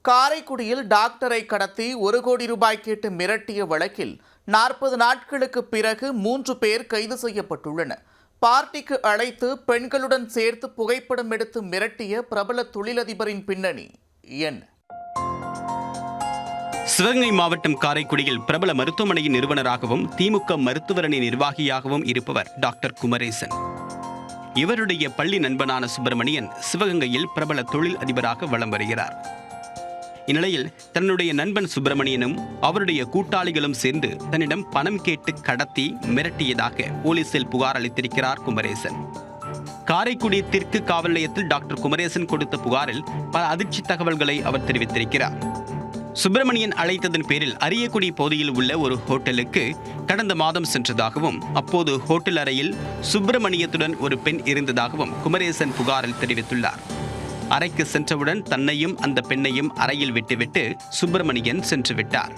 காரைக்குடியில் டாக்டரை கடத்தி 1 கோடி ரூபாய் கேட்டு மிரட்டிய வழக்கில் 40 நாட்களுக்கு பிறகு 3 பேர் கைது செய்யப்பட்டுள்ளனர். பார்ட்டிக்கு அழைத்து பெண்களுடன் சேர்த்து புகைப்படம் எடுத்து மிரட்டிய பிரபல தொழிலதிபரின் பின்னணி என்ன? சிவகங்கை மாவட்டம் காரைக்குடியில் பிரபல மருத்துவமனையின் நிறுவனராகவும் திமுக மருத்துவரணி நிர்வாகியாகவும் இருப்பவர் டாக்டர் குமரேசன். இவருடைய பள்ளி நண்பனான சுப்பிரமணியன் சிவகங்கையில் பிரபல தொழில் அதிபராக வலம் வருகிறார். இந்நிலையில் தன்னுடைய நண்பன் சுப்பிரமணியனும் அவருடைய கூட்டாளிகளும் சேர்ந்து தன்னிடம் பணம் கேட்டு கடத்தி மிரட்டியதாக போலீசில் புகார் அளித்திருக்கிறார் குமரேசன். காரைக்குடி தெற்கு காவல் நிலையத்தில் டாக்டர் குமரேசன் கொடுத்த புகாரில் பல அதிர்ச்சி தகவல்களை அவர் தெரிவித்திருக்கிறார். சுப்பிரமணியன் அழைத்ததன் பேரில் அரியக்குடி பகுதியில் உள்ள ஒரு ஹோட்டலுக்கு கடந்த மாதம் சென்றதாகவும் அப்போது ஹோட்டல் அறையில் சுப்பிரமணியத்துடன் ஒரு பெண் இருந்ததாகவும் குமரேசன் புகாரில் தெரிவித்துள்ளார். அறைக்கு சென்றவுடன் தன்னையும் அந்த பெண்ணையும் அறையில் விட்டுவிட்டு சுப்பிரமணியன் சென்று விட்டார்.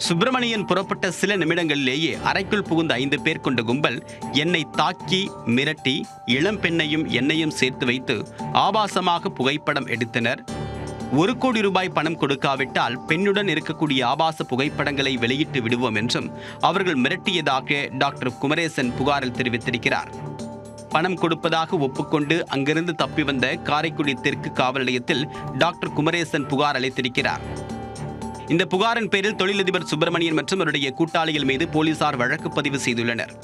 சுப்பிரமணியன் புறப்பட்ட சில நிமிடங்களிலேயே அறைக்குள் புகுந்த 5 பேர் கொண்ட கும்பல் என்னை தாக்கி மிரட்டி இளம் பெண்ணையும் என்னையும் சேர்த்து வைத்து ஆபாசமாக புகைப்படம் எடுத்தனர். 1 கோடி ரூபாய் பணம் கொடுக்காவிட்டால் பெண்ணுடன் இருக்கக்கூடிய ஆபாச புகைப்படங்களை வெளியிட்டு விடுவோம் என்றும் அவர்கள் மிரட்டியதாக டாக்டர் குமரேசன் புகாரில் தெரிவித்திருக்கிறார். பணம் கொடுப்பதாக ஒப்புக்கொண்டு அங்கிருந்து தப்பி வந்த காரைக்குடி தெற்கு காவல் நிலையத்தில் டாக்டர் குமரேசன் புகார் அளித்திருக்கிறார். இந்த புகாரின் பேரில் தொழிலதிபர் சுப்பிரமணியன் மற்றும் அவருடைய கூட்டாளிகள் மீது போலீசார் வழக்கு பதிவு செய்துள்ளனர்.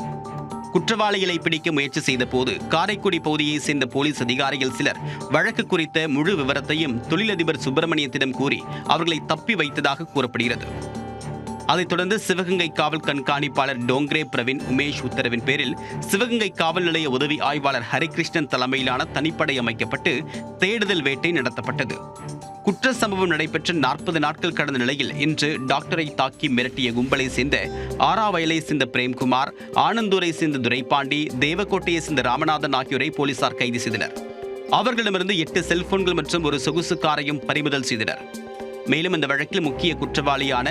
குற்றவாளிகளை பிடிக்க முயற்சி செய்த போது காரைக்குடி பகுதியைச் சேர்ந்த போலீஸ் அதிகாரிகள் சிலர் வழக்கு குறித்த முழு விவரத்தையும் தொழிலதிபர் சுப்பிரமணியத்திடம் கூறி அவர்களை தப்பி வைத்ததாக கூறப்படுகிறது. அதைத் தொடர்ந்து சிவகங்கை காவல் கண்காணிப்பாளர் டோங்கரே பிரவீன் உமேஷ் உத்தரவின் பேரில் சிவகங்கை காவல் நிலைய உதவி ஆய்வாளர் ஹரிகிருஷ்ணன் தலைமையிலான தனிப்படை அமைக்கப்பட்டு தேடுதல் வேட்டை நடத்தப்பட்டது. குற்ற சம்பவம் நடைபெற்ற 40 நாட்கள் கடந்த நிலையில் இன்று டாக்டரை தாக்கி மிரட்டிய கும்பலை சேர்ந்த ஆராவயலை சேர்ந்த பிரேம்குமார், ஆனந்தூரை சேர்ந்த துரைபாண்டி, தேவக்கோட்டையை சேர்ந்த ராமநாதன் ஆகியோரை போலீசார் கைது செய்தனர். அவர்களிடமிருந்து 8 செல்போன்கள் மற்றும் ஒரு சொகுசு காரையும் பறிமுதல் செய்தனர். மேலும் இந்த வழக்கில் முக்கிய குற்றவாளியான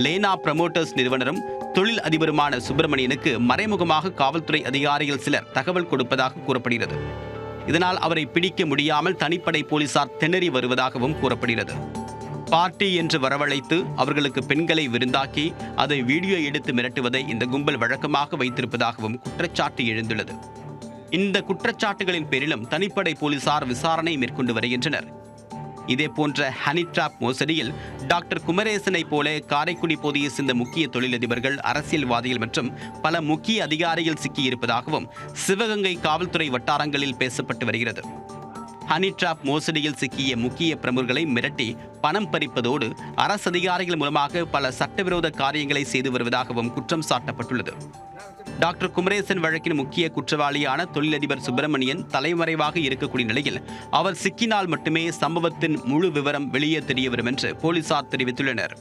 லேனா ப்ரமோட்டர்ஸ் நிறுவனரும் தொழில் அதிபருமான சுப்பிரமணியனுக்கு மறைமுகமாக காவல்துறை அதிகாரிகள் சிலர் தகவல் கொடுப்பதாக கூறப்படுகிறது. இதனால் அவரை பிடிக்க முடியாமல் தனிப்படை போலீசார் திணறி வருவதாகவும் கூறப்படுகிறது. பார்ட்டி என்று வரவழைத்து அவர்களுக்கு பெண்களை விருந்தாக்கி அதை வீடியோ எடுத்து மிரட்டுவதை இந்த கும்பல் வழக்கமாக வைத்திருப்பதாகவும் குற்றச்சாட்டு எழுந்துள்ளது. இந்த குற்றச்சாட்டுகளின் பேரிலும் தனிப்படை போலீசார் விசாரணை மேற்கொண்டு வருகின்றனர். இதே போன்ற ஹனி டிராப் மோசடியில் டாக்டர் குமரேசனை போல காரைக்குடி பகுதியை சேர்ந்த முக்கிய தொழிலதிபர்கள், அரசியல்வாதிகள் மற்றும் பல முக்கிய அதிகாரிகள் சிக்கியிருப்பதாகவும் சிவகங்கை காவல்துறை வட்டாரங்களில் பேசப்பட்டு வருகிறது. ஹனி டிராப் மோசடியில் சிக்கிய முக்கிய பிரமுகர்களை மிரட்டி பணம் பறிப்பதோடு அரசு அதிகாரிகள் மூலமாக பல சட்டவிரோத காரியங்களை செய்து வருவதாகவும் குற்றம் சாட்டப்பட்டுள்ளது. டாக்டர் குமரேசன் வழக்கின் முக்கிய குற்றவாளியான தொழிலதிபர் சுப்பிரமணியன் தலைமறைவாக இருக்கக்கூடிய நிலையில் அவர் சிக்கினால் மட்டுமே சம்பவத்தின் முழு விவரம் வெளியே தெரியவரும் என்று போலீசார் தெரிவித்துள்ளனர்.